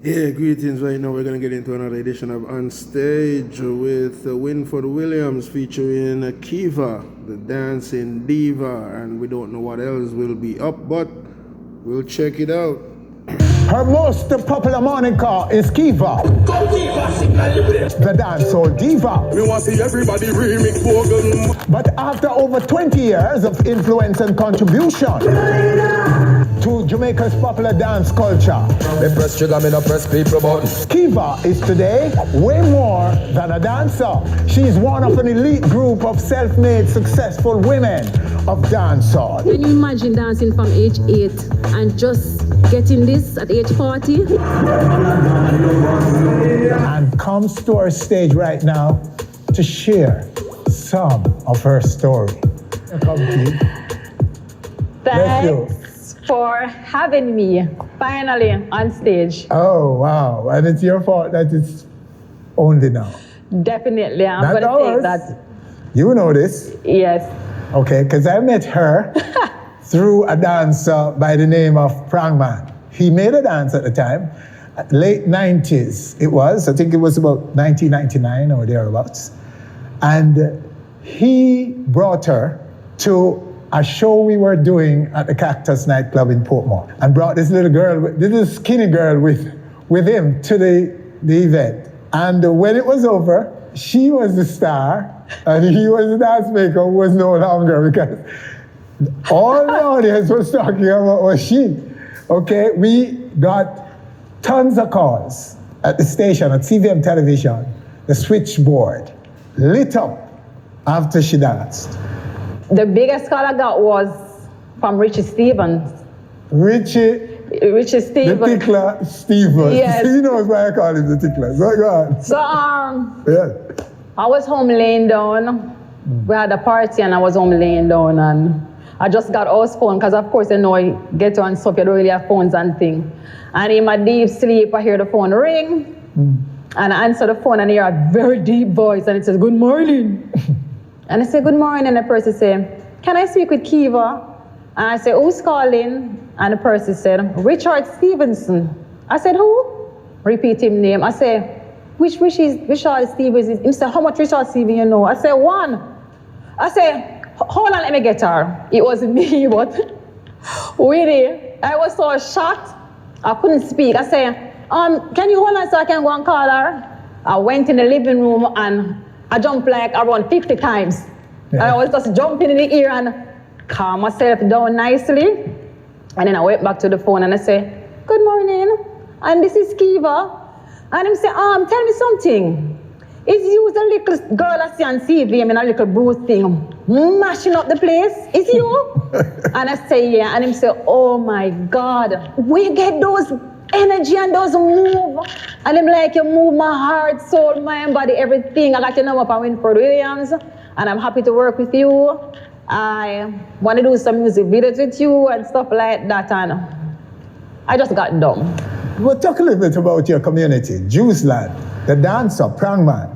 Yeah, greetings. Right now we're going to get into another edition of On Stage with Winford Williams featuring Kieva, the dancing diva, and we don't know what else will be up, but we'll check it out. Her most popular moniker is Kieva, the dancehall diva. We want to see everybody remix Bogan. But after over 20 years of influence and contribution to Jamaica's popular dance culture, Me press trigger, me no press people button. Kieva is today way more than a dancer. She's one of an elite group of self-made successful women of dancehall. Can you imagine dancing from age 8 and just getting this at age 40? And comes to our stage right now to share some of her story. Come, Kieva. Thanks for having me finally on stage. Oh, wow. And it's your fault that it's only now. Definitely, I'm Not going to ours. take that. You know this. Yes. Okay, because I met her through a dancer by the name of Prangman. He made a dance at the time, late 90s it was. I think it was about 1999 or thereabouts. And he brought her to a show we were doing at the Cactus nightclub in Portmore, and brought this little skinny girl with him to the event. And when it was over, she was the star, and he was the dance maker who was no longer, because all the audience was talking about was she. Okay, we got tons of calls at the station, at CVM television. The switchboard lit up after she danced. The biggest call I got was from Richie Stevens. Richie Richie Stevens. the Tickler Stevens. Yes. He knows why I call him the Tickler. Go on. So Yeah. I was home laying down. We had a party and I was home laying down, and I just got house phone because of course you know I get on stuff, you don't really have phones and thing. And in my deep sleep I hear the phone ring and I answer the phone and I hear a very deep voice and it says, "Good morning." And I say, "Good morning," and the person say, "Can I speak with Kieva?" And I say, "Who's calling?" And the person said, "Richard Stevenson." I said, "Who?" Repeat him name. I say, Which Richard Stevens is? He said, "How much Richard Stevens you know?" I said, "1." I said, "Hold on, let me get her." It was me, but really, I was so shocked. I couldn't speak. I said, "Can you hold on so I can go and call her?" I went in the living room and I jumped like around 50 times. Yeah. And I was just jumping in the air and calm myself down nicely. And then I went back to the phone and I said, "Good morning, and this is Kieva." And him say, "Tell me something. Is you the little girl I see on TV, in a little bruise thing, mashing up the place? Is you?" And I say, "Yeah." And him say, "Oh my God, where you get those energy and those move?" And I'm like, "You move my heart, soul, mind, body, everything. I got your number from Winford Williams, and I'm happy to work with you. I want to do some music videos with you and stuff like that." And I just got dumb. Well, talk a little bit about your community. Jewsland, the dancer, Prangman,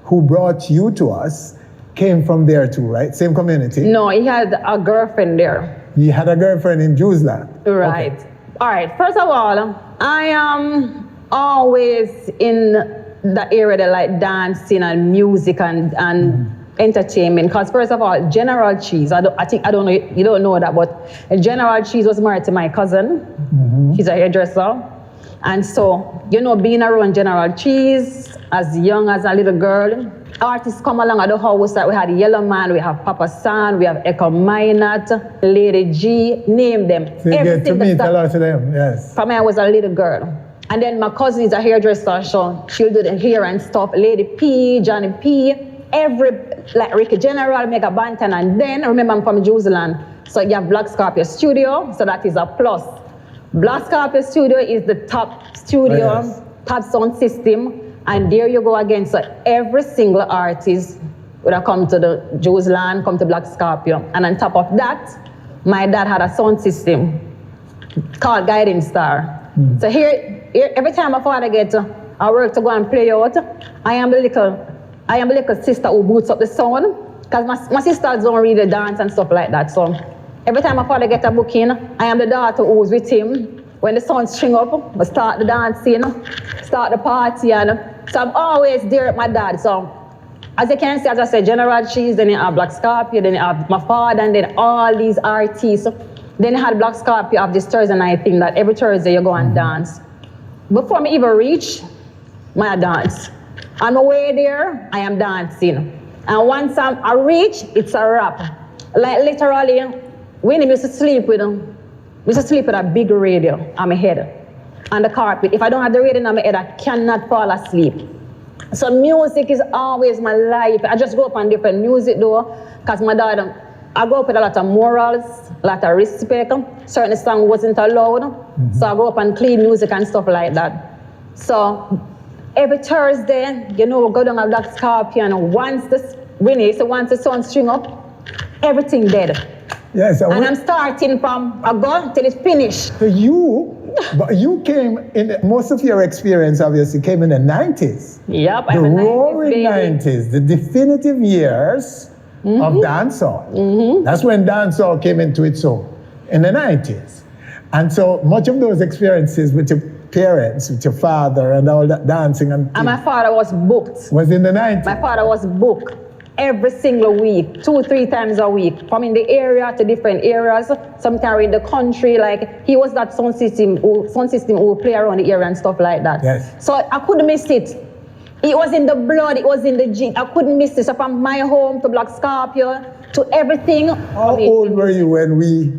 who brought you to us, came from there too, right? Same community? No, he had a girlfriend there. He had a girlfriend in Jewsland. Right. Okay. All right. First of all, I am always in the area that like dancing and music and entertainment. Because first of all, General Cheese, I don't know, you don't know that, but General Cheese was married to my cousin. She's a hairdresser. And so, you know, being around General Cheese as young as a little girl, artists come along at the house. Like we had Yellow Man, we have Papa San, we have Echo Minot, Lady G, name them. So you get to meet a lot of them, yes. From when I was a little girl. And then my cousin is a hairdresser, so she'll do the hair and stuff. Lady P, Johnny P, like Ricky General, Mega Bantan, and then remember I'm from Jewsland. So you have Black Scorpio Studio, so that is a plus. Black Scorpio Studio is the top studio, Oh, yes. top sound system, and there you go again. So every single artist would have come to the Jewsland, come to Black Scorpio. And on top of that, my dad had a sound system called Guiding Star. So here, every time my father gets I work to go and play out, I am the little sister who boots up the sound, because my sisters don't really dance and stuff like that. So every time my father gets a booking, I am the daughter who's with him when the sun string up, I start the dancing, start the party, and so I'm always there at my dad. So as you can see, as I said, General Cheese, then you have Black Scorpio, then you have my father, and then all these artists. Then you had Black Scorpio of this Thursday night thing that every Thursday you go and dance. Before me even reach, I dance. On my way there, I am dancing. And once I reach, it's a wrap. Like literally, when I used to sleep with a big radio on my head, on the carpet. If I don't have the radio on my head, I cannot fall asleep. So music is always my life. I just grew up on different music though, because my dad, I grew up with a lot of morals, a lot of respect. Certain song wasn't allowed. So I grew up on clean music and stuff like that. So every Thursday, we go down a Black Scorpio, and once the sun string up, everything dead. Yes, and I'm starting from a gun till it's finished. So but you came in, most of your experience obviously came in the 90s. Yep, the I'm a 90s roaring baby. 90s, the definitive years of dancehall. That's when dancehall came into its own, in the 90s. And so much of those experiences with your parents, with your father and all that dancing and my father was booked. Was in the 90s? My father was booked every single week, 2-3 times a week, from in the area to different areas, sometimes in the country. Like he was that sound system who would play around the area and stuff like that. Yes. So I couldn't miss it. It was in the blood, it was in the gene. I couldn't miss it. So from my home to Black Scorpio to everything. How old were you when we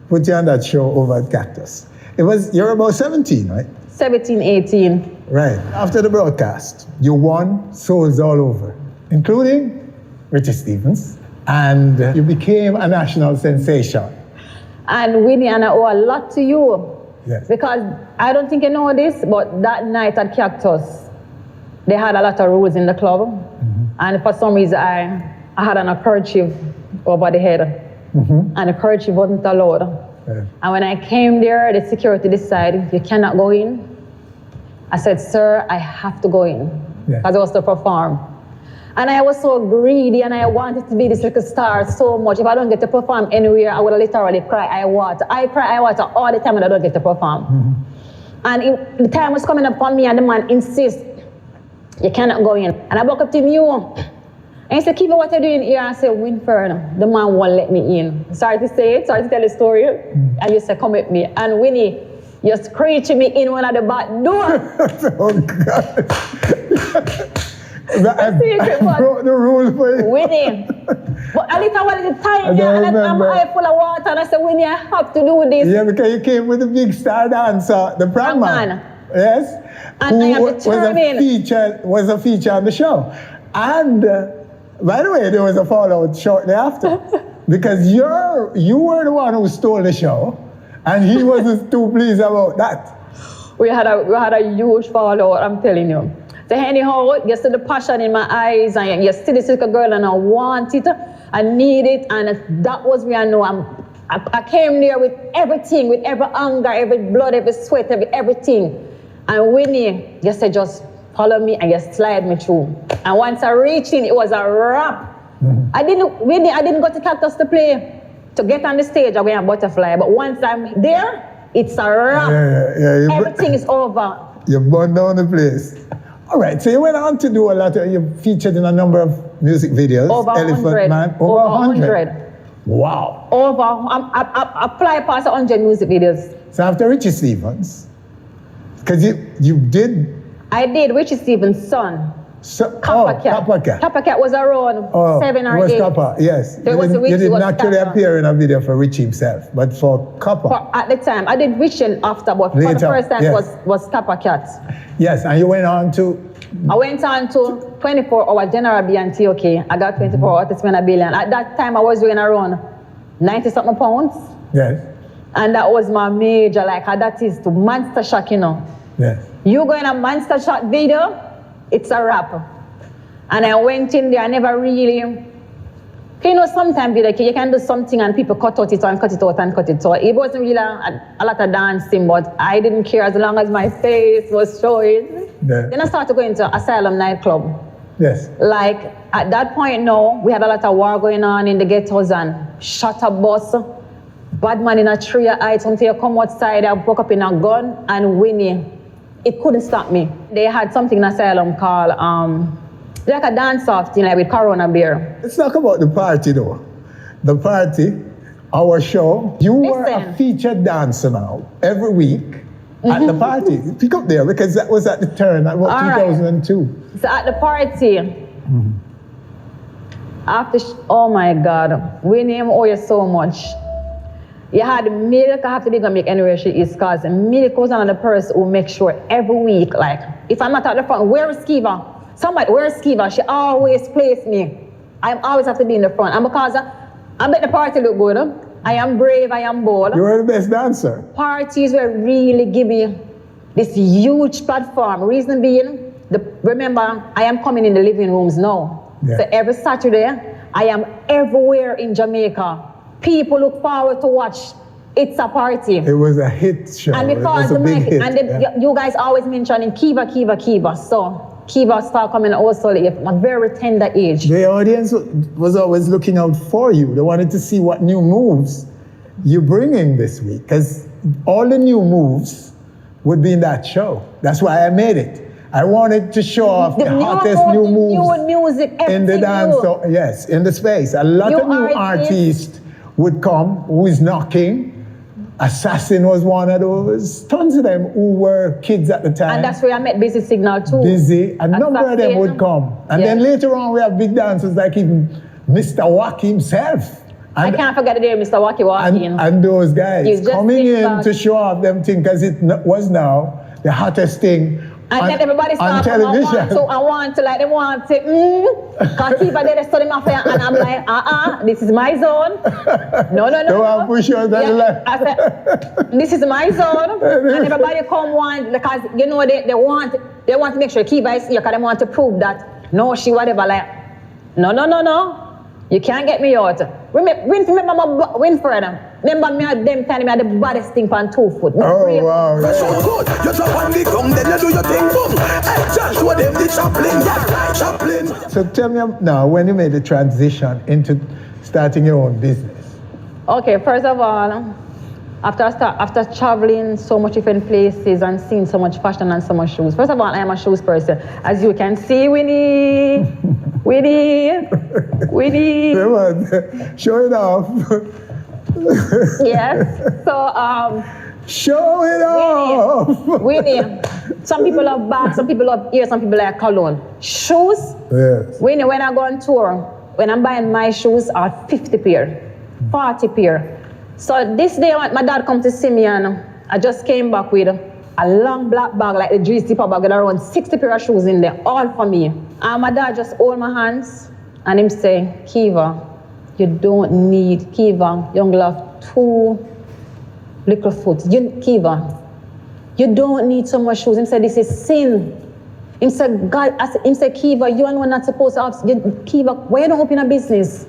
put you on that show over at Cactus? You're about 17, right? 17, 18. Right. After the broadcast, you won Souls All Over, including Richie Stephens, and you became a national sensation. And Winnie, and I owe a lot to you. Yes. Because I don't think you know this, but that night at Cactus, they had a lot of rules in the club. And for some reason, I had an kerchief over the head. And the kerchief wasn't allowed. Yeah. And when I came there, the security decided, you cannot go in. I said, sir, I have to go in. Because I was to perform. And I was so greedy, and I wanted to be this little star so much. If I don't get to perform anywhere, I would literally cry I water. I cry I water all the time when I don't get to perform. And the time was coming up on me, and the man insists, you cannot go in. And I walk up to him, and he said, Kieva, what are you doing here? I said, Winford, the man won't let me in. Sorry to say it, sorry to tell the story. And you said, come with me. And Winnie, you're screeching me in one of the back door. Oh, God. I broke the rule for you. Winnie. But a little while at the time, and I'm eye full of water, and I said, Winnie, I have to do this. Yeah, because you came with the big star dancer, the prank man. Yes. And I am determined. Was a feature on the show. And by the way, there was a fallout shortly after. Because you were the one who stole the show, and he wasn't too pleased about that. We had a huge fallout, I'm telling you. So anyhow, you see the passion in my eyes, and you see this little girl, and I want it, I need it, and that was where I know I came there with everything, with every anger, every blood, every sweat, everything. And Winnie, you said, just follow me, and you slide me through. And once I reached in, it was a wrap. I didn't go to Cactus to play, to get on the stage, I went on Butterfly, but once I'm there, it's a wrap. Yeah, everything is over. You burned down the place. All right, so you went on to do you featured in a number of music videos. Over 100. Man. Over 100. Wow. I fly past 100 music videos. So after Richie Stephens, because you did... I did Richie Stephens' son. Coppercat. Coppercat was around 7 or 8. It was Copper, yes. You didn't actually appear in a video for Richie himself, but for Copper. At the time, I did Richie after, but for the first time was Coppercat. Yes, and you went on to... I went on to 24-hour General BNTOK. I got 24 hours to spend $1 billion. At that time, I was doing around 90-something pounds. Yes. And that was my major, like how that is to Monster Shock, Yes. You go in a Monster Shock video, it's a wrap. And I went in there, I never really... sometimes you can do something and people cut it out. So it wasn't really a lot of dancing, but I didn't care as long as my face was showing. Yeah. Then I started going to Asylum nightclub. Yes. Like at that point now, we had a lot of war going on in the ghettos and shot a bus. bad man in a tree of heights until you come outside, I woke up in a gun and Winnie. It couldn't stop me. They had something in asylum called, like a dance-off thing like with Corona beer. Let's talk about the party though. The party, our show, you were a featured dancer now, every week at the party. Pick up there, because that was at the turn, at about 2002. Right. So at the party, after, oh my God, Winnie, I owe you so much. You had Milk, I have to be gonna make anywhere she is, because Milk was another person who makes sure every week, like, if I'm not at the front, where is Kieva? Somebody, where is Kieva? She always plays me. I always have to be in the front. And because I bet the party look good, I am brave, I am bold. You were the best dancer. Parties were really give me this huge platform. Reason being, remember, I am coming in the living rooms now. Yeah. So every Saturday, I am everywhere in Jamaica. People look forward to watch It's a Party. It was a hit show. And because it was a big hit. And you guys always mentioning Kieva. So Kieva started coming also at a very tender age. The audience was always looking out for you. They wanted to see what new moves you're bringing this week, because all the new moves would be in that show. That's why I made it. I wanted to show off the hottest new moves new music, in the dance. Yes, in the space. A lot of new artists would come who is knocking. Assassin was one of those. Tons of them who were kids at the time. And that's where I met Busy Signal too. Busy. A number of them would come. And then later on we have big dancers like even Mr. Wacky himself. And I can't forget the day Mr. Wacky walking. And those guys coming in to show off them things, because it was now the hottest thing. And then everybody started television. I want to, like, they want to, because Kieva did a study mafia, and I'm like, this is my zone. No. Don't want to push you on the left. I said, this is my zone. And everybody come want, because, you know, they want to make sure Kieva is here, because they want to prove that, no, she whatever, like, no. You can't get me out. Remember Winford, remember me at them telling me I had the baddest thing on 2 foot. Oh, wow. That's so good. You drop on the gum, then you do your thing, boom. Hey, just show them the Chaplin. So tell me now, when you made the transition into starting your own business. Okay, first of all, after traveling so much different places and seeing so much fashion and so much shoes. First of all, I am a shoes person. As you can see, Winnie. Come on, show it off. Yes, so show it off. Winnie, some people love bags, some people love ears, some people like cologne. Shoes, yes. Winnie, when I go on tour, when I'm buying my shoes are 50 pair, 40 pair. So this day, my dad come to see me, and I just came back with a long black bag, like the G-zipper bag, with around 60 pair of shoes in there, all for me. And my dad just hold my hands, and him say, Kieva, you don't need, Kieva, young love, 2 little foot. Kieva, you don't need so much shoes. Him say, this is sin. Him say, God, him say, Kieva, you are not supposed to have, Kieva, why you don't open a business?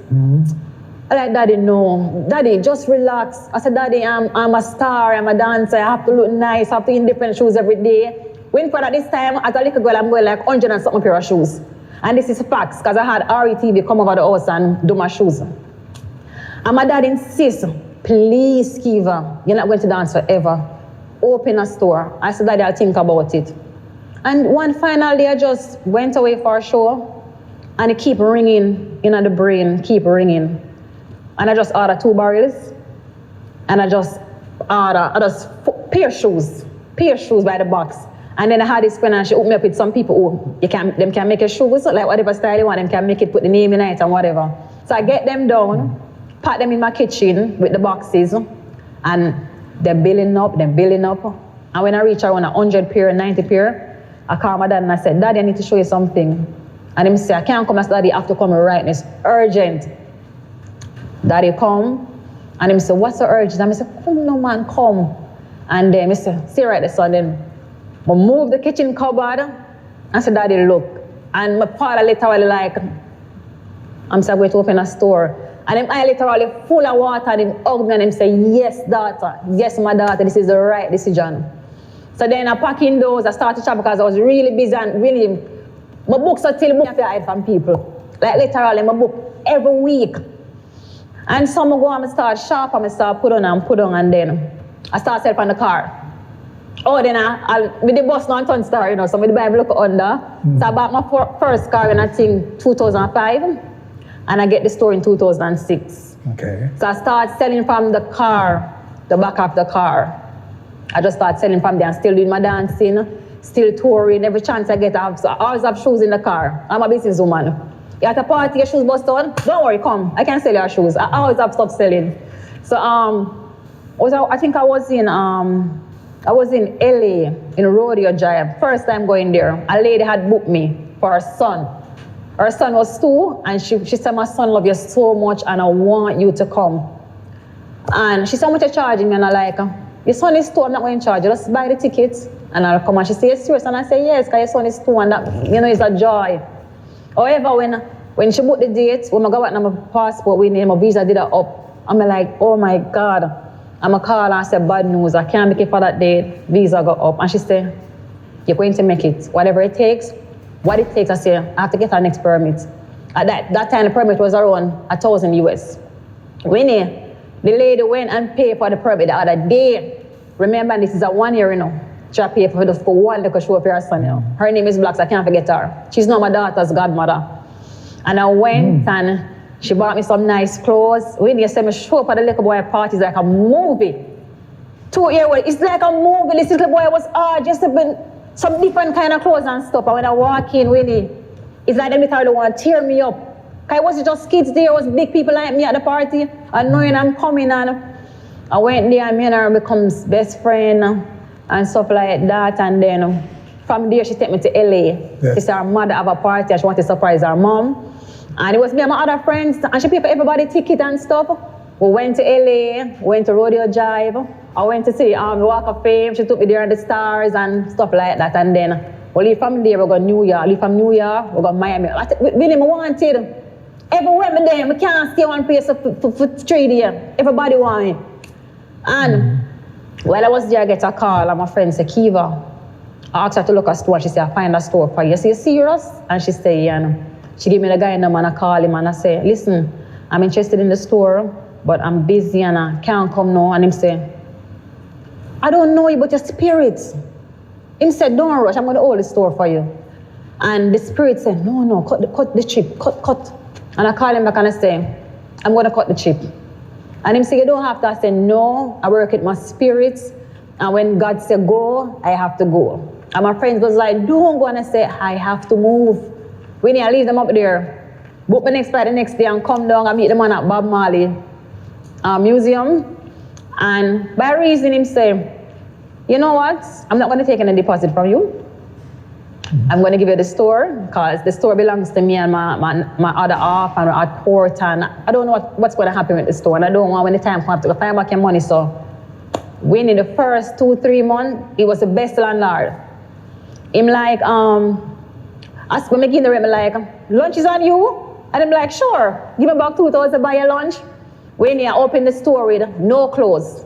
I like, Daddy, no. Daddy, just relax. I said, Daddy, I'm a star, I'm a dancer, I have to look nice, I have to eat different shoes every day. Winford, at this time, as a little girl, I'm going like 100 and something pair of shoes. And this is facts, because I had RETV come over the house and do my shoes. And my dad insists, please, Kieva, you're not going to dance forever. Open a store. I said, Daddy, I'll think about it. And one final day, I just went away for a show, and it keep ringing in the brain, keep ringing. And I just ordered 2 barrels, and I just pair shoes by the box. And then I had this friend, and she hooked me up with some people who them can make a shoes, like whatever style you want, them can make it, put the name in it and whatever. So I get them down, pack them in my kitchen with the boxes, and they're building up. And when I reach around 100 pair, 90 pair, I call my dad and I said, Daddy, I need to show you something. And him say, I can't come. I said, Daddy, I have to come right now. It's urgent. Daddy come, and him say, what's the urgent? And I say, come no man, come. And then I say, see right there, so then I move the kitchen cupboard, and say, Daddy, look. And my father literally like, I'm going to open a store. And him I literally full of water, and him hug me, and him say, yes, daughter, yes, my daughter, this is the right decision. So then I pack in those, I started to shop because I was really busy and really, my books are till I hide from people. Like literally, my book every week. And some go and I start shop and I start put on, and then I start selling on the car. Oh, then with the bus non ton star, you know, so with the Bible look under. So I bought my first car in I think 2005, and I get the store in 2006. Okay. So I start selling from the car, the back of the car. I just start selling from there and still doing my dancing, still touring. Every chance I get, I always have shoes in the car. I'm a businesswoman. You at a party, your shoes bust on? Don't worry, come. I can sell your shoes. I always have stuff selling. So I think I was in LA in Rodeo Drive. First time going there. A lady had booked me for her son. Her son was 2, and she said, my son love you so much and I want you to come. And she said, how much you charging me? And I like, your son is 2, I'm not going to charge you. Just buy the tickets and I'll come. And she said, serious? And I said, yes, because your son is 2 and that, you know, it's a joy. However, when she booked the dates, when I got my passport, we need my visa did it up. I'm like, oh my God. I'm a call and say, bad news, I can't make it for that date. Visa got up. And she said, you're going to make it. Whatever it takes, what it takes, I say, I have to get our next permit. At that time, the permit was around $1,000 US. Winnie, the lady went and paid for the permit the other day. Remember, this is a 1 year, you know. She paid for just for one little show for her son, you know. Her name is Black, so I can't forget her. She's now my daughter's godmother. And I went and she bought me some nice clothes. When you say me show up at the little boy party, it's like a movie. 2 years old, it's like a movie. This little boy was just some different kind of clothes and stuff. And when I walk in, Winnie, it's like them literally want to tear me up. Cause it wasn't just kids there, it was big people like me at the party. And knowing I'm coming, and I went there and me and her becomes best friend and stuff like that. And then from there, she took me to LA. Yes. She said her mother have a party and she wanted to surprise her mom. And it was me and my other friends, and she paid for everybody ticket and stuff. We went to LA, went to Rodeo Drive. I went to see Walk of Fame. She took me there on the stars and stuff like that. And then we leave from there, we go to New York. Leave from New York, we go to Miami. Really, I wanted. Everywhere me there, I can't stay one place for 3 days. Everybody want me. And while I was there, I get a call, and my friend said, Kieva, I asked her to look at a store. She said, I find a store for you. I said, you serious? And she said, yeah. She gave me the guy number and I call him and I say, listen, I'm interested in the store, but I'm busy and I can't come now. And him say, I don't know you, but your spirit. Him said, don't rush, I'm going to hold the store for you. And the spirit said, no, cut the chip, cut. And I call him back and I say, I'm going to cut the chip. And him say, you don't have to. I say, no, I work with my spirit. And when God said go, I have to go. And my friends was like, don't go. And I say, I have to move. We need to leave them up there. Book my next flight the next day and come down and meet the man at Bob Marley Museum. And by reason him say, you know what? I'm not going to take any deposit from you. I'm going to give you the store because the store belongs to me and my other half and at port, and I don't know what's going to happen with the store, and I don't want when the time comes to find back your money. So within the first 2-3 months, he was the best landlord. Him like, ask when I give the rent, like, lunch is on you? And I'm like, sure, give me back 2,000 to buy your lunch. When you open the store with no clothes,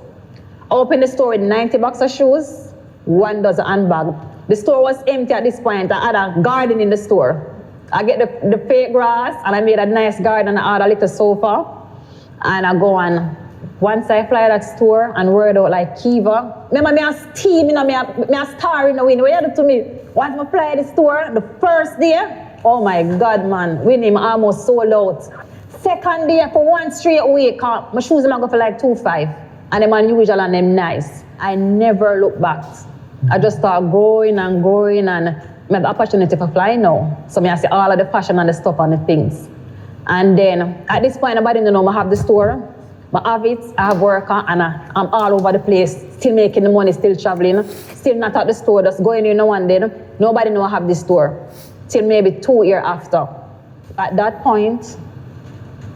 open the store with 90 box of shoes, 1 dozen handbag. The store was empty at this point. I had a garden in the store. I get the fake grass and I made a nice garden. I had a little sofa. And I go and once I fly that store and word out like Kieva. Remember me a steam, you know, me a star in the wind. What you do to me? Once I fly the store, the first day, oh my God, man, with him almost sold out. Second day, for 1 straight week, my shoes go for like 2.5. And them unusual and them nice. I never look back. I just start growing and growing, and I have the opportunity for flying now. So I see all of the fashion and the stuff and the things. And then at this point, nobody know I have the store. I have it, I have work, and I'm all over the place, still making the money, still traveling, still not at the store, just going in one day. Nobody know I have the store. Till maybe 2 years after. At that point,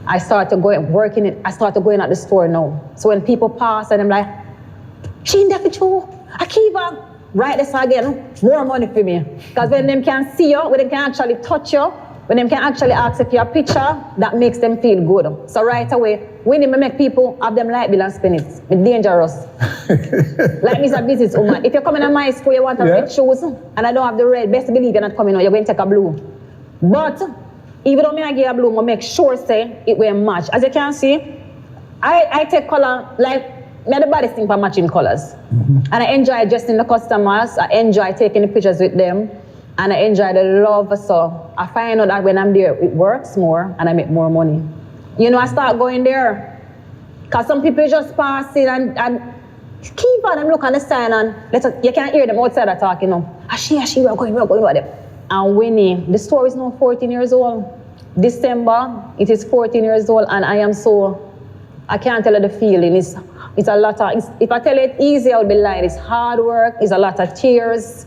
I started going at the store now. So when people pass and I'm like, she in there for you, Kieva, right this again, more money for me. Because when them can see you, when them can actually touch you, when them can actually ask if you're a picture, that makes them feel good. So right away, when they make people have them light bill and spend it, it's dangerous. Like me as a business woman, if you're coming to my school, you want red shoes, and I don't have the red, best believe you're not coming out, you're going to take a blue. But even though I give a blue, I make sure say it will match. As you can see, I take color, like, me the baddest thing for matching colors. And I enjoy dressing the customers, I enjoy taking the pictures with them, and I enjoy the love. So I find out that when I'm there, it works more and I make more money. You know, I start going there, because some people just pass it and keep on them look on the sign and you can't hear them outside are talking now. We're going with them. And Winnie, the store is now 14 years old. December, it is 14 years old, and I can't tell you the feeling. It's a lot of, if I tell you it's easy, I'll be lying. It's hard work, it's a lot of tears,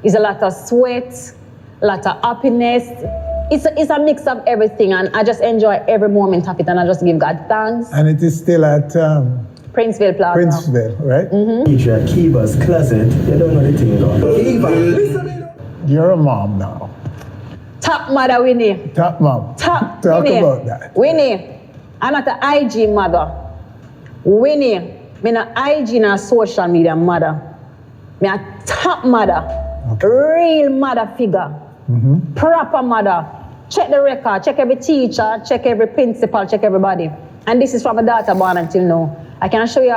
it's a lot of sweat, a lot of happiness. It's a mix of everything, and I just enjoy every moment of it, and I just give God thanks. And it is still at Princeville Plaza. Princeville, right? Teacher, Kieva's closet. You don't know the thing, though. Kieva, listen. You're a mom now. Top mother, Winnie. Top mom. Top Talk Winnie. about that. Winnie, I'm at the IG mother. Winnie, me not IG na social media mother. Me a top mother. Okay. Real mother figure. Proper mother. Check the record, check every teacher, check every principal, check everybody. And this is from my daughter born until now. I can show you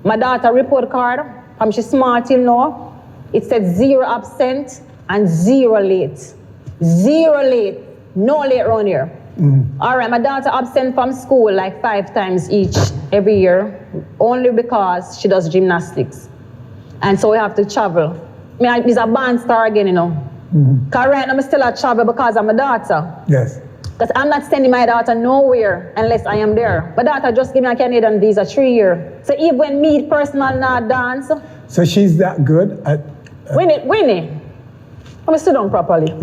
my daughter report card from she's small till now. It says 0 absent and 0 late. 0 late, no late around here. All right, my daughter absent from school like 5 times every year, only because she does gymnastics. And so we have to travel. It's a band star again, you know. Because right now I'm still at travel because of my daughter. Yes. Because I'm not sending my daughter nowhere unless I am there. My daughter just gave me a Canadian visa 3 years. So even when me personal not dance. So she's that good at... Winnie. Let me sit down properly.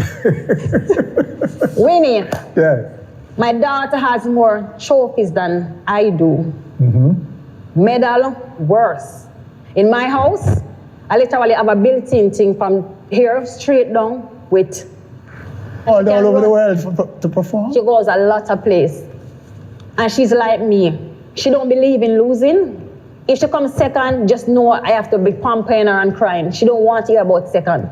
Winnie. Yeah. My daughter has more trophies than I do. Medal, worse. In my house, I literally have a built-in thing from here straight down with... All over the world to perform? She goes a lot of places. And she's like me. She don't believe in losing. If she comes second, just know I have to be pumping her and crying. She don't want to hear about second.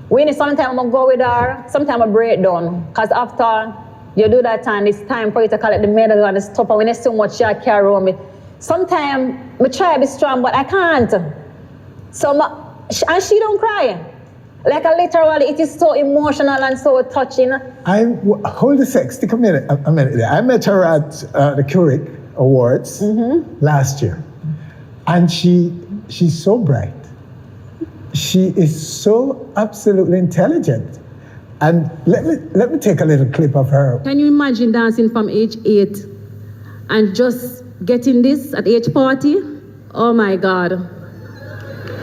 Winnie, sometimes I go with her, sometimes I break down. Because after you do that time, it's time for you to collect the medal and the stuff. And when there's so much you carry around me, sometimes I try to be strong, but I can't. And she don't cry. Like literally, it is so emotional and so touching. Hold a sec, stick a minute there. I met her at the Curic Awards last year. And she's so bright. She is so absolutely intelligent. And let me take a little clip of her. Can you imagine dancing from age 8 and just getting this at age 40? Oh my God.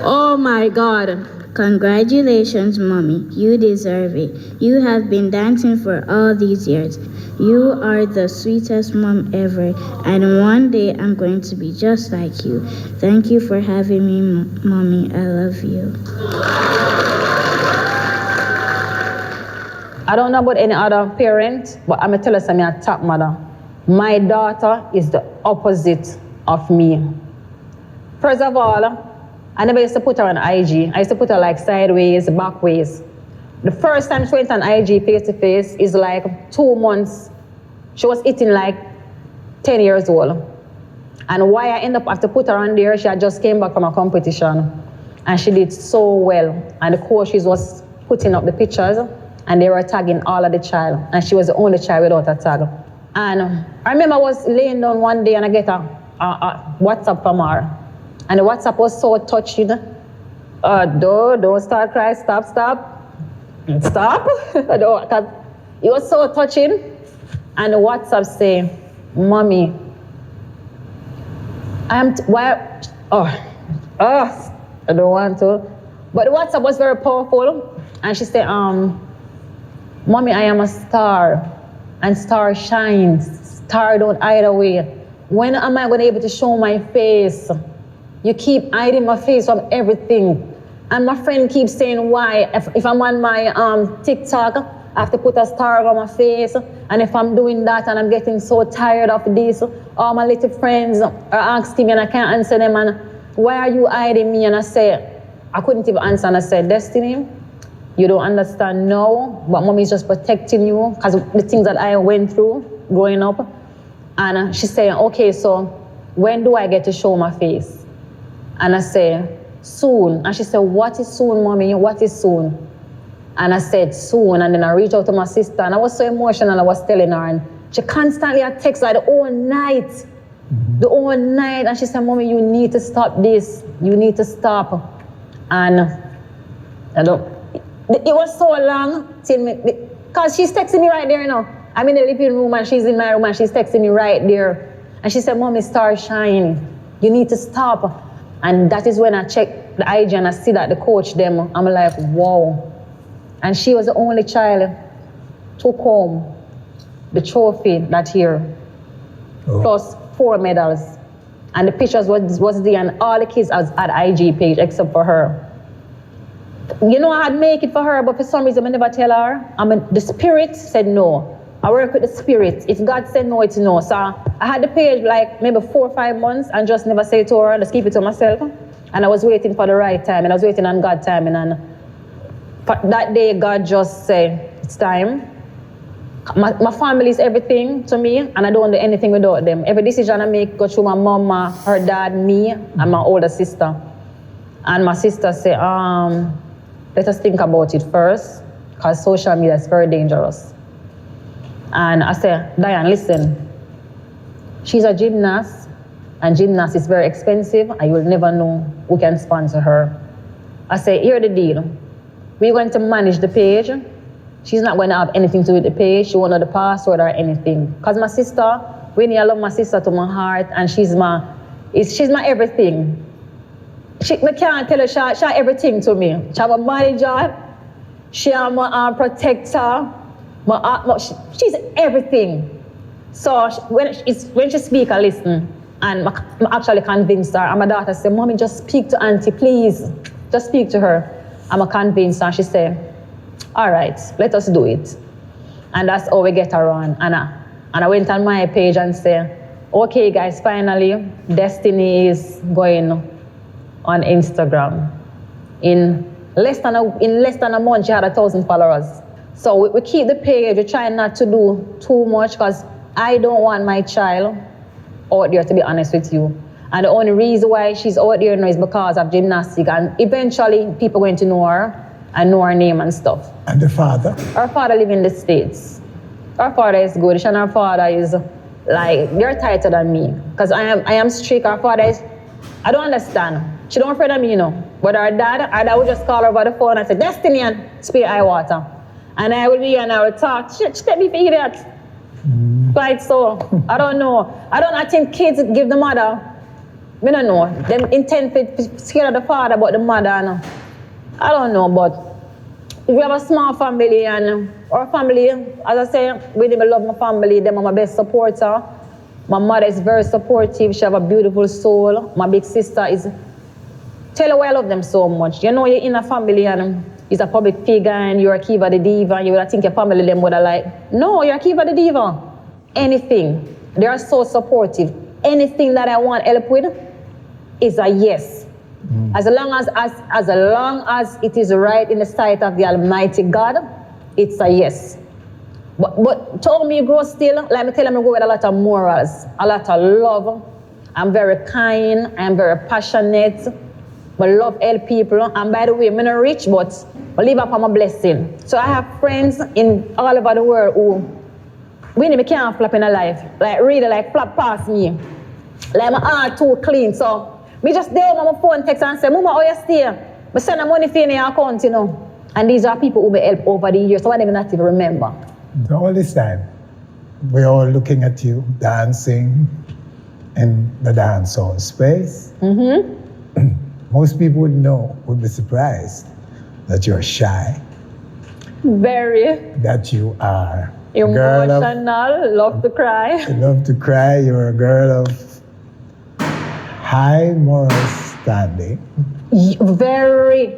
Oh my God. Congratulations, Mommy. You deserve it. You have been dancing for all these years. You are the sweetest mom ever, and one day I'm going to be just like you. Thank you for having me, Mommy. I love you. I don't know about any other parent, but I'm going to tell you something, I'm a top mother. My daughter is the opposite of me. First of all, I never used to put her on IG. I used to put her like sideways, backways. The first time she went on IG face to face is like 2 months. She was eating like 10 years old. And why I end up have to put her on there, she had just came back from a competition. And she did so well. And the coaches was putting up the pictures and they were tagging all of the child. And she was the only child without a tag. And I remember I was laying down one day and I get a WhatsApp from her. And the WhatsApp was so touching. Don't start crying, stop. Because it was so touching. And the WhatsApp say, Mommy, I don't want to. But the WhatsApp was very powerful. And she said, Mommy, I am a star. And star shines. Star don't hide away. When am I going to be able to show my face? You keep hiding my face from everything. And my friend keeps saying why. If I'm on my TikTok, I have to put a star on my face. And if I'm doing that and I'm getting so tired of this, all my little friends are asking me and I can't answer them. And why are you hiding me? And I say, I couldn't even answer. And I said, Destiny, you don't understand now, but Mommy is just protecting you because of the things that I went through growing up. And she's saying, okay, so when do I get to show my face? And I say, soon. And she said, what is soon, mommy? What is soon? And I said, soon. And then I reached out to my sister, and I was so emotional. I was telling her, and she constantly had texts like the whole night. The whole night. And she said, mommy, you need to stop this. You need to stop. And I don't, it was so long till me, because she's texting me right there, you know. I'm in the living room and she's in my room and she's texting me right there. And she said, mommy, star shine. You need to stop. And that is when I check the IG and I see that the coach them, I'm like, wow. And she was the only child took home the trophy that year, plus 4 medals. And the pictures was there, and all the kids was at IG page except for her. You know, I had make it for her, but for some reason I never tell her. The spirit said no. I work with the spirit. If God said no, it's no. So I had the page like maybe 4 or 5 months and just never say it to her, just keep it to myself. And I was waiting for the right time, and I was waiting on God's timing. And that day, God just said, it's time. My family is everything to me, and I don't do anything without them. Every decision I make go through my mama, her dad, me, and my older sister. And my sister said, let us think about it first, because social media is very dangerous. And I said, Diane, listen, she's a gymnast, and gymnast is very expensive, and you will never know who can sponsor her. I said, here's the deal. We're going to manage the page. She's not going to have anything to do with the page. She won't know the password or anything. Because my sister, Winnie, I love my sister to my heart, and she's my everything. I can't tell her, she everything to me. She have a manager, she have my protector, she's everything. So when she speaks, I listen. And I actually convinced her. And my daughter said, mommy, just speak to auntie, please. Just speak to her. I'm convinced her. And she said, all right, let us do it. And that's how we get around. And I went on my page and said, okay, guys, finally, Destiny is going on Instagram. In less than a month, she had 1,000 followers. So we keep the page. We try not to do too much because I don't want my child out there, to be honest with you. And the only reason why she's out there now is because of gymnastics. And eventually, people are going to know her and know her name and stuff. And the father? Her father lives in the States. Her father is good, and her father is like, they're tighter than me. Because I am strict. Her father is, I don't understand. She don't afraid of me, you know. But her dad would just call her over the phone and say, Destiny, and spray eye water. And I would be here and I would talk. She let me figure that. Quite so. I don't know. I think kids give the mother, I don't know. Them intend to scare the father about the mother. And I don't know, but we have a small family, and our family, as I say, we love my family. Them are my best supporter. My mother is very supportive. She have a beautiful soul. My big sister is, tell her why I love them so much. You know, you're in a family and is a public figure and you're Kieva the Diva, and you would think your family them would have like, no, you're Kieva the Diva. Anything. They are so supportive. Anything that I want help with is a yes. As long as it is right in the sight of the Almighty God, it's a yes. But to me grow still, let me tell them I go with a lot of morals, a lot of love. I'm very kind, I'm very passionate. I love help people. And by the way, I'm not rich, but I live up on my blessing. So I have friends in all over the world who me can't flop in a life. Like really like flop past me. Like my heart too clean. So me just there on my phone text and say, Mama, how you stay? I send the money for in your account, you know. And these are people who may help over the years, so I never not even remember. All this time, we're all looking at you dancing in the dancehall space. Most people would be surprised that you're shy. Very. That you are emotional, love to cry. You love to cry. You're a girl of high moral standing. Very.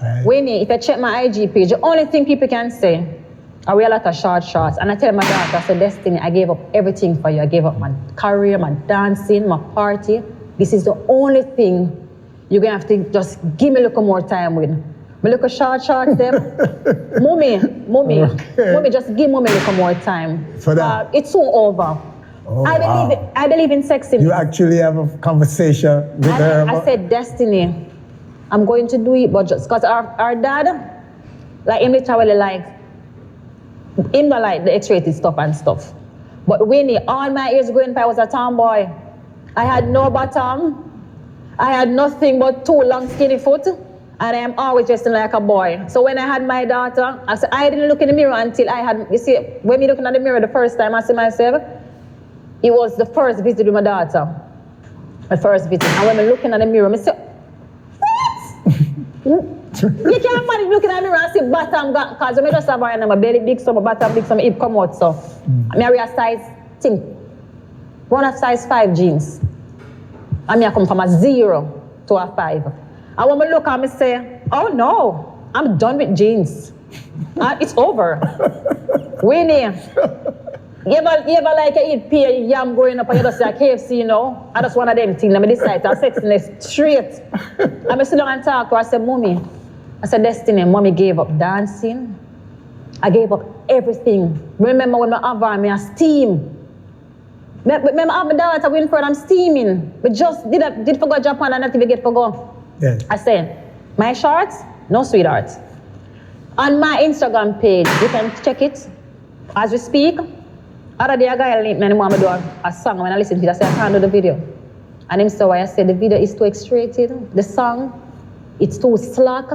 Right. Winnie, if I check my IG page, the only thing people can say, I wear a lot of short shorts. And I tell my daughter, I said, Destiny, I gave up everything for you. I gave up my career, my dancing, my party. This is the only thing you're going to have to just give me a little more time with. Me look at short shorts them. Mommy, Okay. just give mommy a little more time. For that? It's soon over. Oh, I believe in sexiness. You actually have a conversation with her? I said, Destiny, I'm going to do it, but just because our dad, like him literally like, him not like the X-rated stuff and stuff. But Winnie, all my years growing up, I was a tomboy. I had no bottom. I had nothing but 2 long skinny foot. And I am always dressing like a boy. So when I had my daughter, I didn't look in the mirror until I had, you see, when me looking at the mirror the first time I see myself, it was the first visit with my daughter. My first visit. And when I'm looking at the mirror, I say, what? You can't manage looking at the mirror and see bottom, because when I just have my belly big, so my bottom big, so my hip come out, so. I wear a size, one of size 5 jeans. I come from a 0 to a 5. And when I look at me say, oh no, I'm done with jeans. It's over. Winnie, you ever like you eat pear yam growing up and you just say KFC, you know? I just one of them things. I decide to sexiness straight. I sit down and talk to her. I said, Mommy, I said, Destiny, Mommy gave up dancing. I gave up everything. Remember when I have her, I steam. Remember I have my daughter Winford, I'm steaming. But just did forgo Japan and not even get forgo. Yeah. I said, my shorts, no sweetheart. On my Instagram page, you can check it as we speak. Other day, a guy linked me and want me do a song. When I listen to it, I said, I can't do the video. And him said, I said, the video is too X-rated. The song, it's too slack.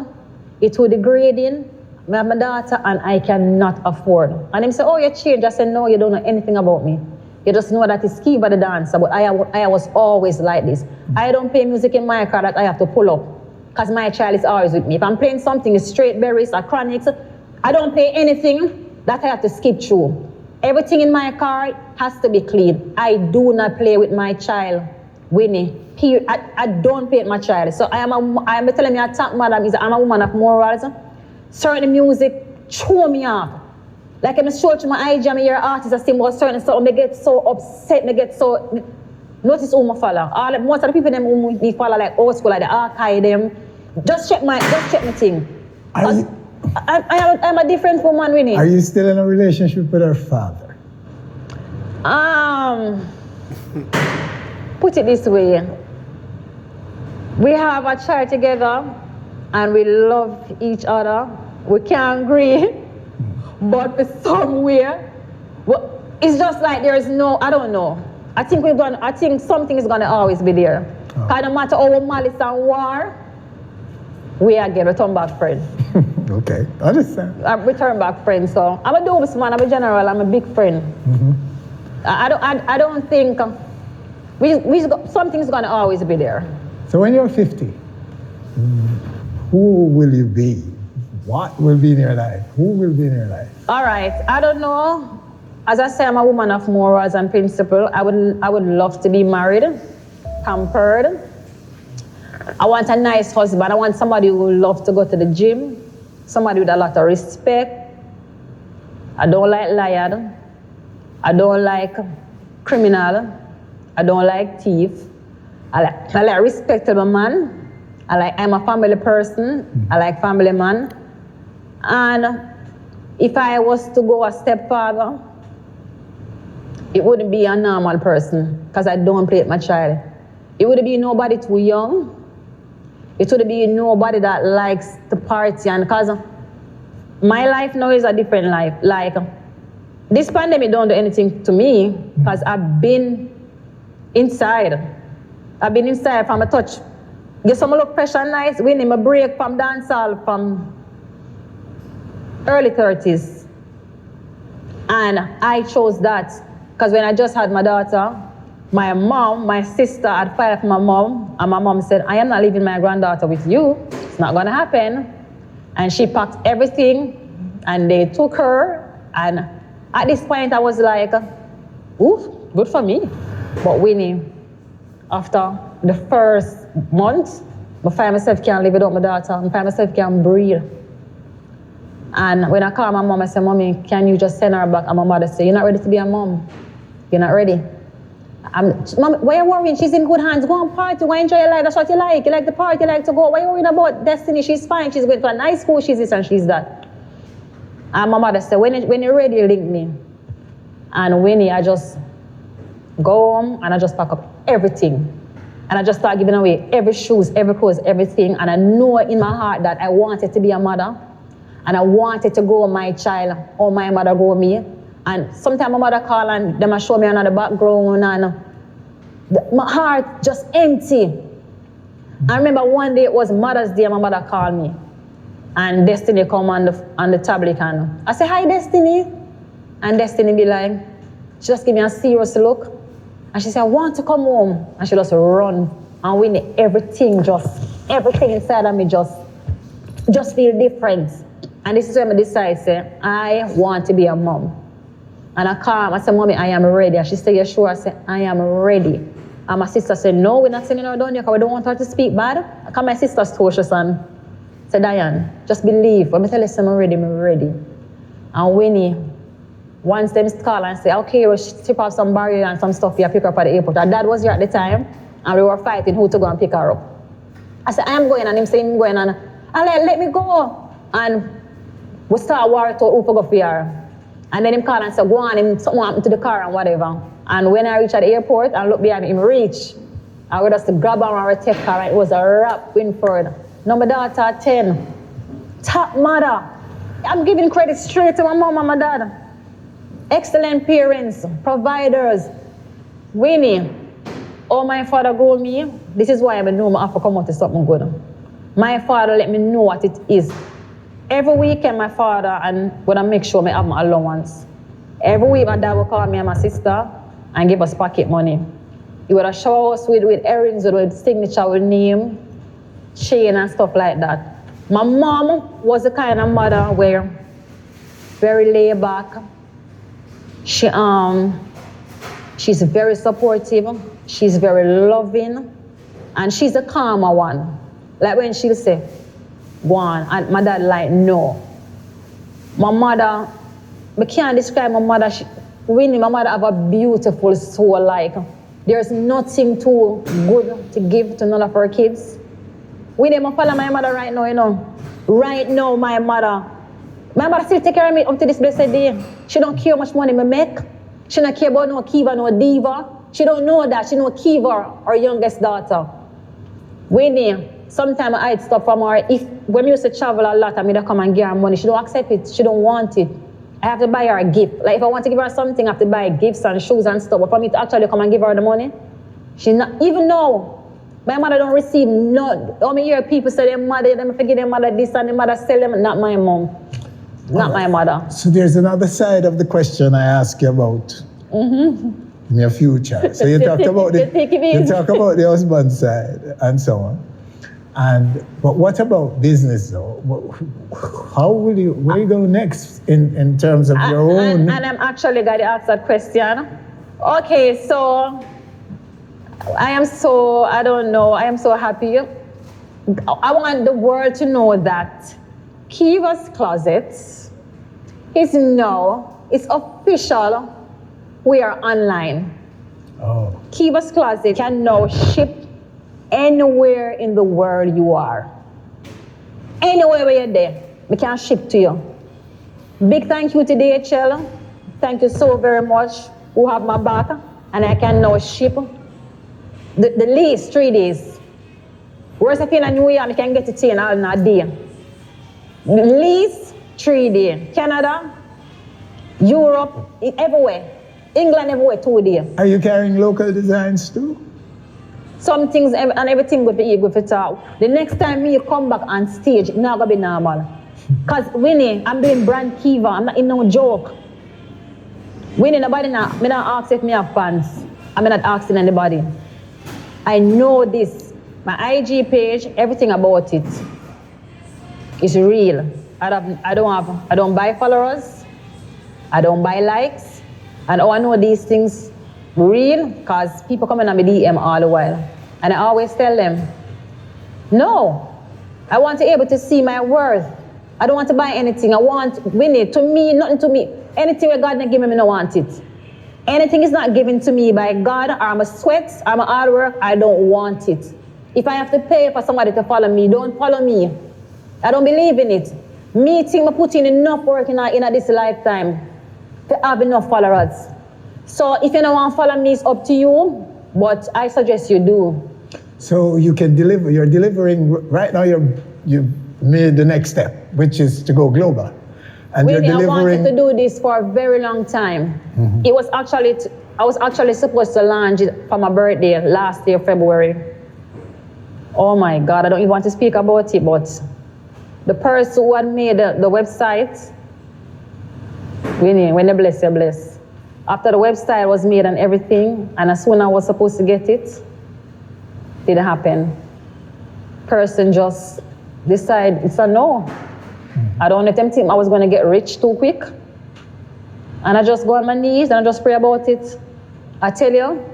It's too degrading. I have my daughter and I cannot afford. And him said, oh, you changed. I said, no, you don't know anything about me. You just know that it's Kieva the dancer, but I was always like this. I don't play music in my car that I have to pull up, because my child is always with me. If I'm playing something, it's straight berries or chronics, I don't play anything that I have to skip through. Everything in my car has to be clean. I do not play with my child, Winnie. Period. I don't play with my child. So I am telling you, a top madam is I'm a woman of morals. Certain music throw me off. Like I'm show to my IG, I'm hear artists that sing about certain stuff, I get so upset, I get so... Notice who I follow. Most of the people who me follow like old school, like the archive them. Just check my thing. I'm a different woman, Winnie. Are you still in a relationship with her father? Put it this way. We have a child together and we love each other. We can't agree. But for somewhere, well, it's just like there is no, I don't know. I think something is gonna always be there. Oh. No matter how malice and war, we again return back friends. Okay, I understand. Return back friends. So I'm a dope man, I'm a general, I'm a big friend. Mm-hmm. I don't think something's gonna always be there. So when you're 50, who will you be? What will be in your life? Who will be in your life? All right, I don't know. As I say, I'm a woman of morals and principle. I would love to be married, pampered. I want a nice husband. I want somebody who loves to go to the gym, somebody with a lot of respect. I don't like liar. I don't like criminal. I don't like thief. I like respectable man. I'm a family person. I like family man. And if I was to go a step further, it wouldn't be a normal person, because I don't play with my child. It wouldn't be nobody too young. It would be nobody that likes to party, and because my life now is a different life. Like, this pandemic don't do anything to me, because I've been inside. I've been inside from a touch. Get some look fresh and nice, winning a break from dancehall from early 30s. And I chose that, because when I just had my daughter, my sister had filed for my mom, and my mom said, I am not leaving my granddaughter with you. It's not gonna happen. And she packed everything, and they took her, and at this point I was like, ooh, good for me. But Winnie, after the first month, I find myself can't live without my daughter. I find myself can't breathe. And when I call my mom, I say, Mommy, can you just send her back? And my mother say, you're not ready to be a mom. You're not ready. Mom, why are you worrying? She's in good hands. Go and party. Why enjoy your life? That's what you like. You like the party. You like to go. Why are you worrying about Destiny? She's fine. She's going to a nice school. She's this and she's that. And my mother said, when you're ready, link me. And Winnie, I just go home, and I just pack up everything. And I just start giving away every shoes, every clothes, everything. And I know in my heart that I wanted to be a mother. And I wanted to grow my child, or my mother grow me. And sometimes my mother call and them show me another background, and my heart just empty. I remember one day, it was Mother's Day, my mother called me. And Destiny come on the tablet, and I say, "Hi, Destiny." And Destiny be like, she just give me a serious look. And she said, "I want to come home." And she just run. And when everything inside of me just feel different. And this is when I decide, say, I want to be a mom. And I call her, I said, "Mommy, I am ready." And she said, "You sure?" I said, "I am ready." And my sister said, "No, we're not sending her down here because we don't want her to speak bad." I call my sister's tortuous and said, "Diane, just believe. When I tell you I'm ready, I'm ready." And Winnie, once them call and say, "Okay, we'll strip off some barrier and some stuff here, pick her up at the airport." Her dad was here at the time, and we were fighting who to go and pick her up. I said, "I am going," and him saying, "I'm going," and I like, "Let me go." And we start war to who to go for her. And then him call and say, "Go on," him something happened to the car and whatever. And when I reach at the airport and look behind him reach, I would just grab her and take her, and it was a wrap, Winford. Now my daughter 10. Top mother. I'm giving credit straight to my mom and my dad. Excellent parents, providers. Winnie, oh, my father grew me. This is why I know I have to come out to something good. My father let me know what it is. Every weekend, my father, and when I make sure I have my allowance. Every week, my dad will call me and my sister and give us pocket money. He would shower us with earrings, with signature, with name, chain and stuff like that. My mom was the kind of mother where very laid back. She's very supportive. She's very loving, and she's a calmer one. Like when she'll say, "Go on," and my dad like, "No." My mother, I can't describe my mother. Winnie, my mother have a beautiful soul. Like there's nothing too good to give to none of her kids. Winnie, I follow my mother right now, you know. Right now, my mother still take care of me up to this blessed day. She don't care how much money I make. She don't care about no Kieva, no Diva. She don't know that. She know Kieva, her youngest daughter. Winnie, sometimes I'd stop from her. When we used to travel a lot, I mean, I come and give her money. She don't accept it. She don't want it. I have to buy her a gift. Like if I want to give her something, I have to buy gifts and shoes and stuff. But for me to actually come and give her the money, she not even know. My mother don't receive none. How many hear people say their mother, them forget their mother this and their mother sell them. Not my mom. Not my mother. So there's another side of the question I ask you about in your future. So you talk about the husband side and so on. But what about business though? Where you go next in terms of your own? And I'm actually going to ask that question. Okay, so I am so happy. I want the world to know that Kieva's Closet is now, it's official, we are online. Oh. Kieva's Closet can now ship anywhere in the world you are. Anywhere where you're there, we can ship to you. Big thank you to DHL. Thank you so very much. Who have my back, and I can now ship the least 3 days. Whereas if you're in New York, you can get it in a day. Least 3 days. Canada, Europe, everywhere. England, everywhere 2 days. Are you carrying local designs too? Some things and everything will be good for talk. The next time you come back on stage, it's not gonna be normal. Cause Winnie, I'm doing brand Kieva. I'm not in no joke. Winnie, nobody not. Me not ask if me have fans. I'm not asking anybody. I know this. My IG page, everything about it is real. I don't buy followers. I don't buy likes. And I know these things real because people come in on my DM all the while. And I always tell them, no, I want to be able to see my worth. I don't want to buy anything. I want Winnie, to me, nothing to me. Anything where God not give me, I don't want it. Anything is not given to me by God or my sweat or my hard work, I don't want it. If I have to pay for somebody to follow me, don't follow me. I don't believe in it. Me think I put in enough work in this lifetime to have enough followers. So if you don't want to follow me, it's up to you, but I suggest you do. So you can deliver, you're delivering, right now you've made the next step, which is to go global. And you're Winnie, I delivering. wanted to do this for a very long time. It was actually, I was actually supposed to launch it for my birthday last year, February. Oh my God, I don't even want to speak about it, but the person who had made the website, Winnie, when they bless, you bless. After the website was made and everything, and as soon as I was supposed to get it, didn't happen. Person just decided it's a no. I don't know if them think I was going to get rich too quick. And I just go on my knees and I just pray about it. I tell you,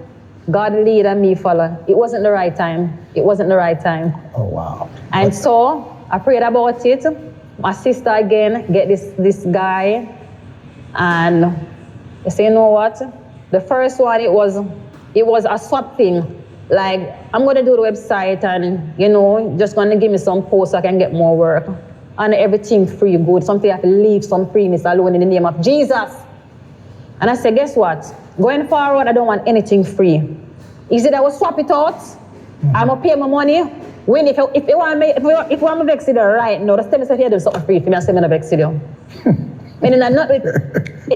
God lead and me follow. It wasn't the right time. It wasn't the right time. Oh, wow. And so I prayed about it. My sister again get this guy, and I say, you know what? The first one, it was a swap thing. Like, I'm gonna do the website and, you know, just gonna give me some posts so I can get more work. And everything free, good. Something I have to leave some freeness alone in the name of Jesus. And I said, guess what? Going forward, I don't want anything free. Is it I will swap it out? I'm gonna pay my money. When if you want me, if you want me vex you right now, just tell me if you do something free for me, I say I'm gonna vex you. Meaning I'm not with